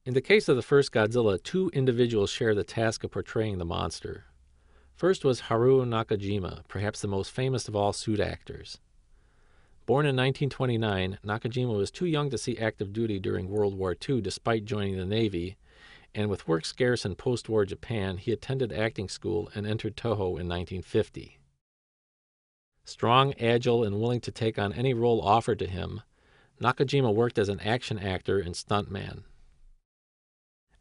In the case of the first Godzilla, two individuals share the task of portraying the monster. First was Haruo Nakajima, perhaps the most famous of all suit actors. Born in 1929, Nakajima was too young to see active duty during World War II despite joining the Navy, and with work scarce in post-war Japan, he attended acting school and entered Toho in 1950. Strong, agile, and willing to take on any role offered to him, Nakajima worked as an action actor and stuntman.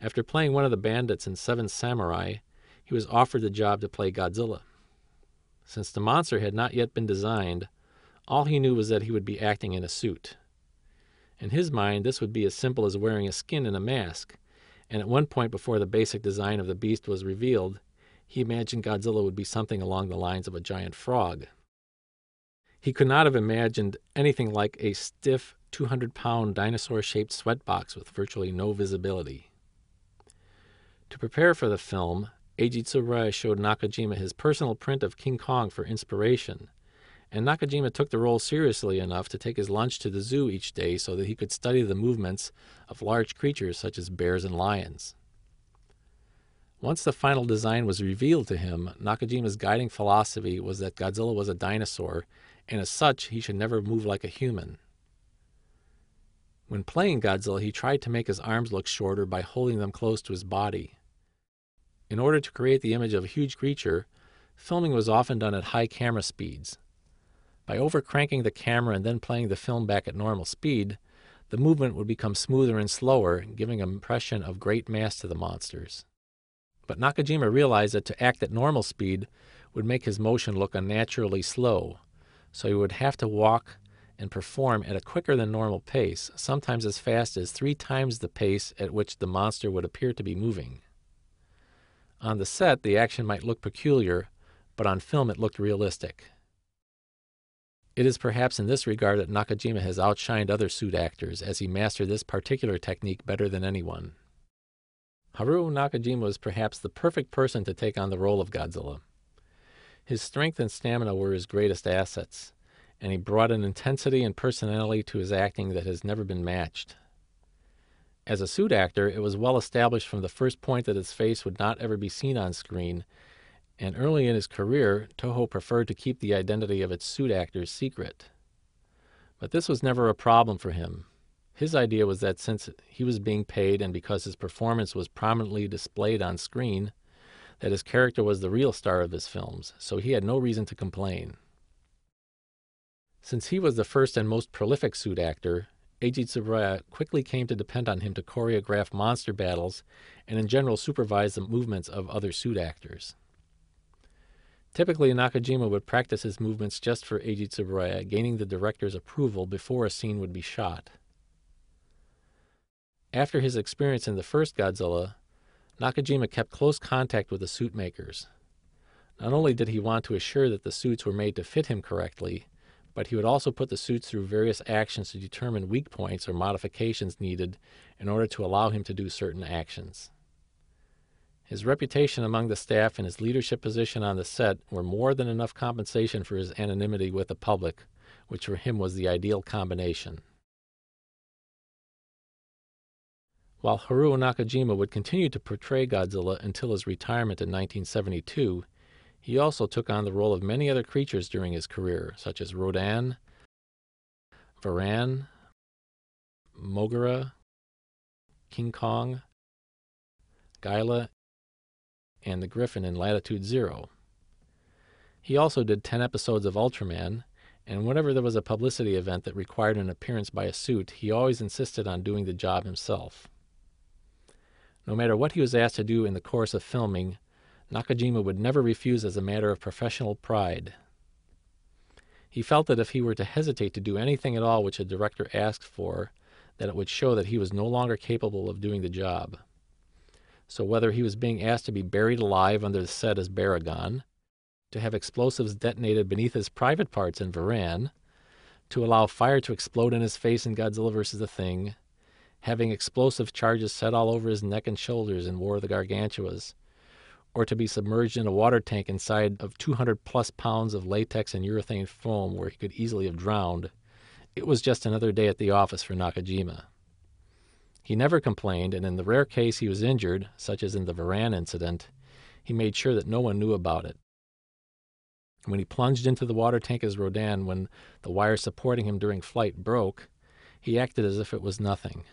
After playing one of the bandits in Seven Samurai, he was offered the job to play Godzilla. Since the monster had not yet been designed, all he knew was that he would be acting in a suit. In his mind, this would be as simple as wearing a skin and a mask, and at one point before the basic design of the beast was revealed, he imagined Godzilla would be something along the lines of a giant frog. He could not have imagined anything like a stiff, 200-pound dinosaur-shaped sweatbox with virtually no visibility. To prepare for the film, Eiji Tsuburaya showed Nakajima his personal print of King Kong for inspiration, and Nakajima took the role seriously enough to take his lunch to the zoo each day so that he could study the movements of large creatures such as bears and lions. Once the final design was revealed to him, Nakajima's guiding philosophy was that Godzilla was a dinosaur, and as such, he should never move like a human. When playing Godzilla, he tried to make his arms look shorter by holding them close to his body. In order to create the image of a huge creature, filming was often done at high camera speeds. By overcranking the camera and then playing the film back at normal speed, the movement would become smoother and slower, giving an impression of great mass to the monsters. But Nakajima realized that to act at normal speed would make his motion look unnaturally slow, so he would have to walk and perform at a quicker than normal pace, sometimes as fast as 3 times the pace at which the monster would appear to be moving. On the set, the action might look peculiar, but on film it looked realistic. It is perhaps in this regard that Nakajima has outshined other suit actors, as he mastered this particular technique better than anyone. Haruo Nakajima was perhaps the perfect person to take on the role of Godzilla. His strength and stamina were his greatest assets, and he brought an intensity and personality to his acting that has never been matched. As a suit actor, it was well established from the first point that his face would not ever be seen on screen, and early in his career, Toho preferred to keep the identity of its suit actors secret. But this was never a problem for him. His idea was that since he was being paid and because his performance was prominently displayed on screen, that his character was the real star of his films, so he had no reason to complain. Since he was the first and most prolific suit actor, Eiji Tsuburaya quickly came to depend on him to choreograph monster battles and in general supervise the movements of other suit actors. Typically, Nakajima would practice his movements just for Eiji Tsuburaya, gaining the director's approval before a scene would be shot. After his experience in the first Godzilla, Nakajima kept close contact with the suit makers. Not only did he want to assure that the suits were made to fit him correctly, but he would also put the suits through various actions to determine weak points or modifications needed in order to allow him to do certain actions. His reputation among the staff and his leadership position on the set were more than enough compensation for his anonymity with the public, which for him was the ideal combination. While Haruo Nakajima would continue to portray Godzilla until his retirement in 1972, he also took on the role of many other creatures during his career, such as Rodan, Varan, Moguera, King Kong, Gyla, and the Griffin in Latitude Zero. He also did 10 episodes of Ultraman, and whenever there was a publicity event that required an appearance by a suit, he always insisted on doing the job himself. No matter what he was asked to do in the course of filming, Nakajima would never refuse as a matter of professional pride. He felt that if he were to hesitate to do anything at all which a director asked for, that it would show that he was no longer capable of doing the job. So whether he was being asked to be buried alive under the set as Baragon, to have explosives detonated beneath his private parts in Varan, to allow fire to explode in his face in Godzilla vs. the Thing, having explosive charges set all over his neck and shoulders in War of the Gargantuas, or to be submerged in a water tank inside of 200-plus pounds of latex and urethane foam where he could easily have drowned, it was just another day at the office for Nakajima. He never complained, and in the rare case he was injured, such as in the Varan incident, he made sure that no one knew about it. When he plunged into the water tank as Rodan when the wire supporting him during flight broke, he acted as if it was nothing.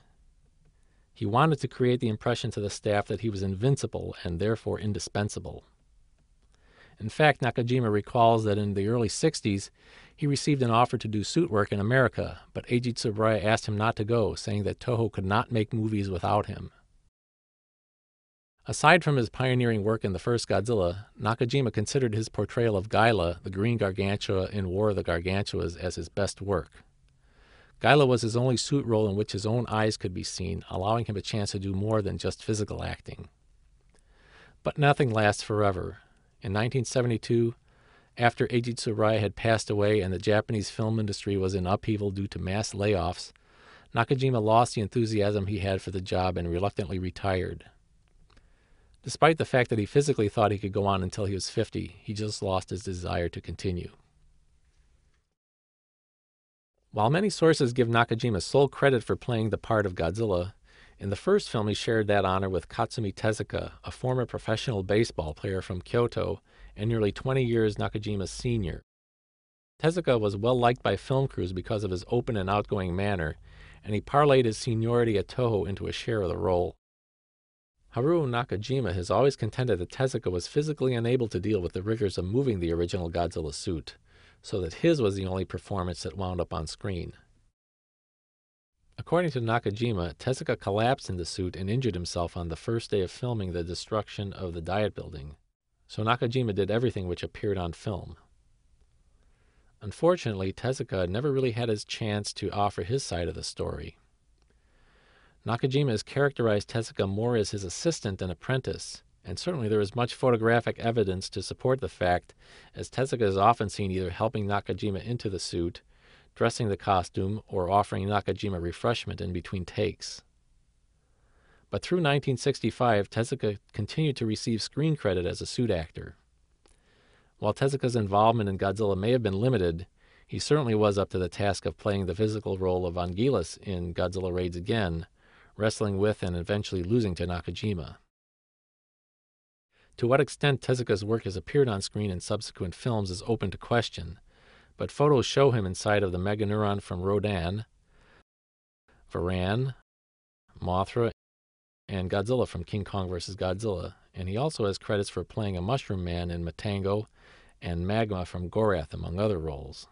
He wanted to create the impression to the staff that he was invincible and therefore indispensable. In fact, Nakajima recalls that in the early 60s, he received an offer to do suit work in America, but Eiji Tsuburaya asked him not to go, saying that Toho could not make movies without him. Aside from his pioneering work in the first Godzilla, Nakajima considered his portrayal of Gaila, the Green Gargantua in War of the Gargantuas, as his best work. Gaila was his only suit role in which his own eyes could be seen, allowing him a chance to do more than just physical acting. But nothing lasts forever. In 1972, after Eiji Tsuburaya had passed away and the Japanese film industry was in upheaval due to mass layoffs, Nakajima lost the enthusiasm he had for the job and reluctantly retired. Despite the fact that he physically thought he could go on until he was 50, he just lost his desire to continue. While many sources give Nakajima sole credit for playing the part of Godzilla, in the first film he shared that honor with Katsumi Tezuka, a former professional baseball player from Kyoto and nearly 20 years Nakajima's senior. Tezuka was well liked by film crews because of his open and outgoing manner, and he parlayed his seniority at Toho into a share of the role. Haruo Nakajima has always contended that Tezuka was physically unable to deal with the rigors of moving the original Godzilla suit, so that his was the only performance that wound up on screen. According to Nakajima, Tezuka collapsed in the suit and injured himself on the first day of filming the destruction of the Diet Building, so Nakajima did everything which appeared on film. Unfortunately, Tezuka never really had his chance to offer his side of the story. Nakajima has characterized Tezuka more as his assistant and apprentice, and certainly there is much photographic evidence to support the fact, as Tezuka is often seen either helping Nakajima into the suit, dressing the costume, or offering Nakajima refreshment in between takes. But through 1965, Tezuka continued to receive screen credit as a suit actor. While Tezuka's involvement in Godzilla may have been limited, he certainly was up to the task of playing the physical role of Anguillus in Godzilla Raids Again, wrestling with and eventually losing to Nakajima. To what extent Tezuka's work has appeared on screen in subsequent films is open to question, but photos show him inside of the Meganeuron from Rodan, Varan, Mothra, and Godzilla from King Kong vs. Godzilla, and he also has credits for playing a Mushroom Man in Matango and Magma from Gorath, among other roles.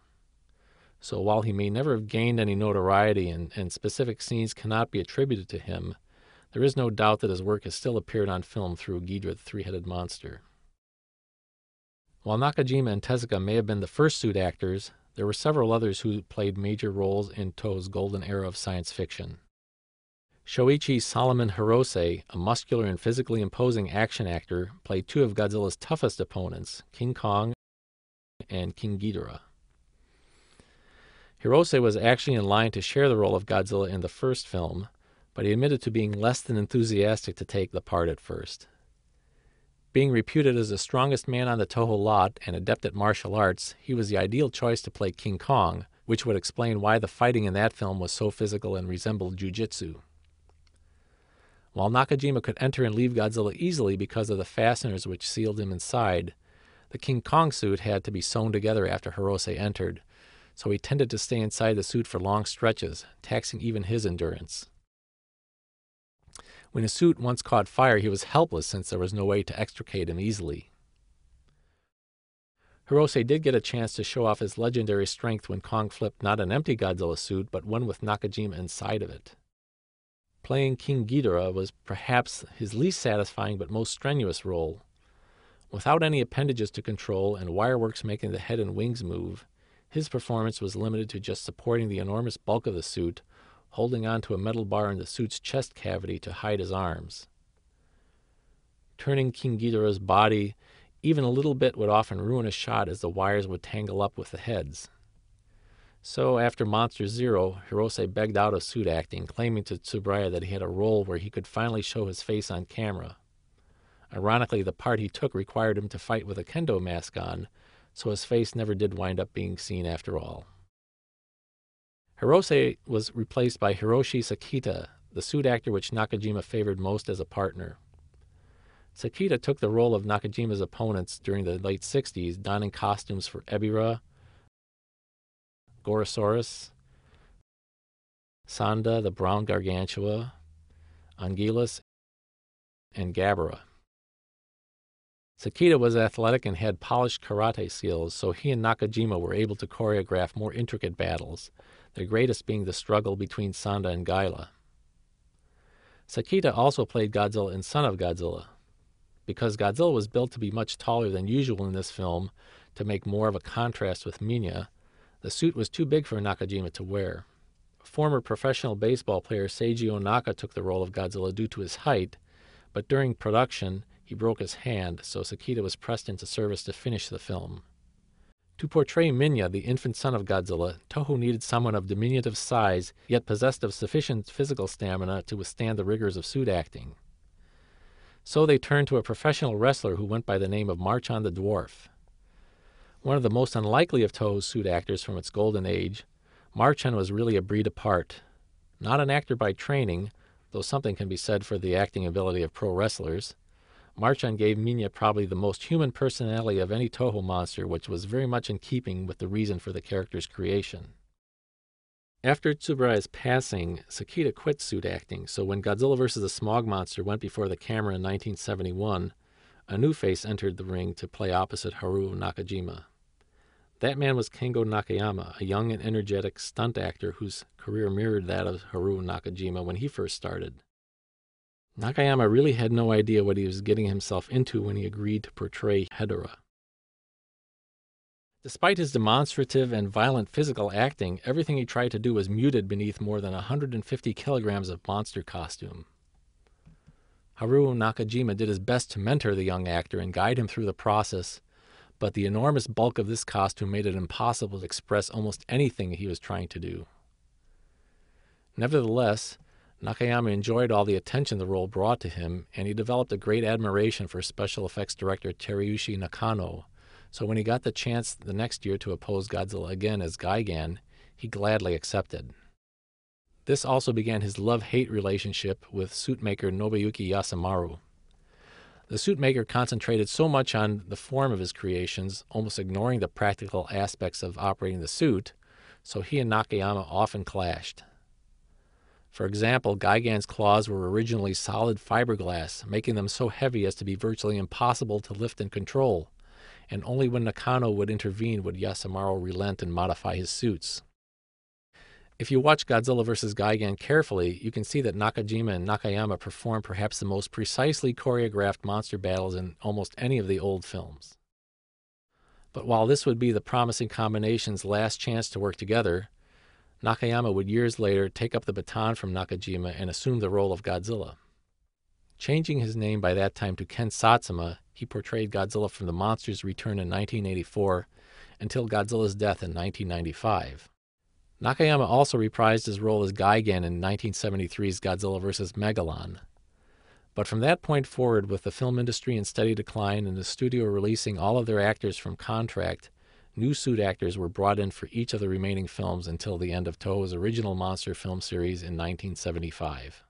So while he may never have gained any notoriety and specific scenes cannot be attributed to him, there is no doubt that his work has still appeared on film through Ghidorah the Three-Headed Monster. While Nakajima and Tezuka may have been the first suit actors, there were several others who played major roles in Toho's golden era of science fiction. Shoichi Solomon Hirose, a muscular and physically imposing action actor, played two of Godzilla's toughest opponents, King Kong and King Ghidorah. Hirose was actually in line to share the role of Godzilla in the first film, but he admitted to being less than enthusiastic to take the part at first. Being reputed as the strongest man on the Toho lot and adept at martial arts, he was the ideal choice to play King Kong, which would explain why the fighting in that film was so physical and resembled jiu-jitsu. While Nakajima could enter and leave Godzilla easily because of the fasteners which sealed him inside, the King Kong suit had to be sewn together after Hirose entered, so he tended to stay inside the suit for long stretches, taxing even his endurance. When his suit once caught fire, he was helpless since there was no way to extricate him easily. Hirose did get a chance to show off his legendary strength when Kong flipped not an empty Godzilla suit, but one with Nakajima inside of it. Playing King Ghidorah was perhaps his least satisfying but most strenuous role. Without any appendages to control and wireworks making the head and wings move, his performance was limited to just supporting the enormous bulk of the suit, holding onto a metal bar in the suit's chest cavity to hide his arms. Turning King Ghidorah's body even a little bit would often ruin a shot as the wires would tangle up with the heads. So after Monster Zero, Hirose begged out of suit acting, claiming to Tsuburaya that he had a role where he could finally show his face on camera. Ironically, the part he took required him to fight with a kendo mask on, so his face never did wind up being seen after all. Hirose was replaced by Hiroshi Sakita, the suit actor which Nakajima favored most as a partner. Sakita took the role of Nakajima's opponents during the late 60s, donning costumes for Ebirah, Gorosaurus, Sanda, the brown gargantua, Anguillus, and Gabara. Sakita was athletic and had polished karate skills, so he and Nakajima were able to choreograph more intricate battles, their greatest being the struggle between Sanda and Gaila. Sakita also played Godzilla in Son of Godzilla. Because Godzilla was built to be much taller than usual in this film to make more of a contrast with Minya, the suit was too big for Nakajima to wear. Former professional baseball player Seiji Onaka took the role of Godzilla due to his height, but during production he broke his hand, so Sakita was pressed into service to finish the film. To portray Minya, the infant son of Godzilla, Toho needed someone of diminutive size, yet possessed of sufficient physical stamina to withstand the rigors of suit acting. So they turned to a professional wrestler who went by the name of Marchand the Dwarf. One of the most unlikely of Toho's suit actors from its golden age, Marchand was really a breed apart. Not an actor by training, though something can be said for the acting ability of pro wrestlers, Marchand gave Minya probably the most human personality of any Toho monster, which was very much in keeping with the reason for the character's creation. After Tsuburai's passing, Sakita quit suit acting, so when Godzilla vs. the Smog Monster went before the camera in 1971, a new face entered the ring to play opposite Haruo Nakajima. That man was Kengo Nakayama, a young and energetic stunt actor whose career mirrored that of Haruo Nakajima when he first started. Nakayama really had no idea what he was getting himself into when he agreed to portray Hedorah. Despite his demonstrative and violent physical acting, everything he tried to do was muted beneath more than 150 kilograms of monster costume. Haruo Nakajima did his best to mentor the young actor and guide him through the process, but the enormous bulk of this costume made it impossible to express almost anything he was trying to do. Nevertheless, Nakayama enjoyed all the attention the role brought to him, and he developed a great admiration for special effects director Teruyushi Nakano, so when he got the chance the next year to oppose Godzilla again as Gigan, he gladly accepted. This also began his love-hate relationship with suitmaker Nobuyuki Yasamaru. The suitmaker concentrated so much on the form of his creations, almost ignoring the practical aspects of operating the suit, so he and Nakayama often clashed. For example, Gigan's claws were originally solid fiberglass, making them so heavy as to be virtually impossible to lift and control, and only when Nakano would intervene would Yasamaru relent and modify his suits. If you watch Godzilla vs. Gigan carefully, you can see that Nakajima and Nakayama perform perhaps the most precisely choreographed monster battles in almost any of the old films. But while this would be the promising combination's last chance to work together, Nakayama would years later take up the baton from Nakajima and assume the role of Godzilla. Changing his name by that time to Ken Satsuma, he portrayed Godzilla from The Monster's Return in 1984 until Godzilla's death in 1995. Nakayama also reprised his role as Gigan in 1973's Godzilla vs. Megalon. But from that point forward, with the film industry in steady decline and the studio releasing all of their actors from contract, new suit actors were brought in for each of the remaining films until the end of Toho's original monster film series in 1975.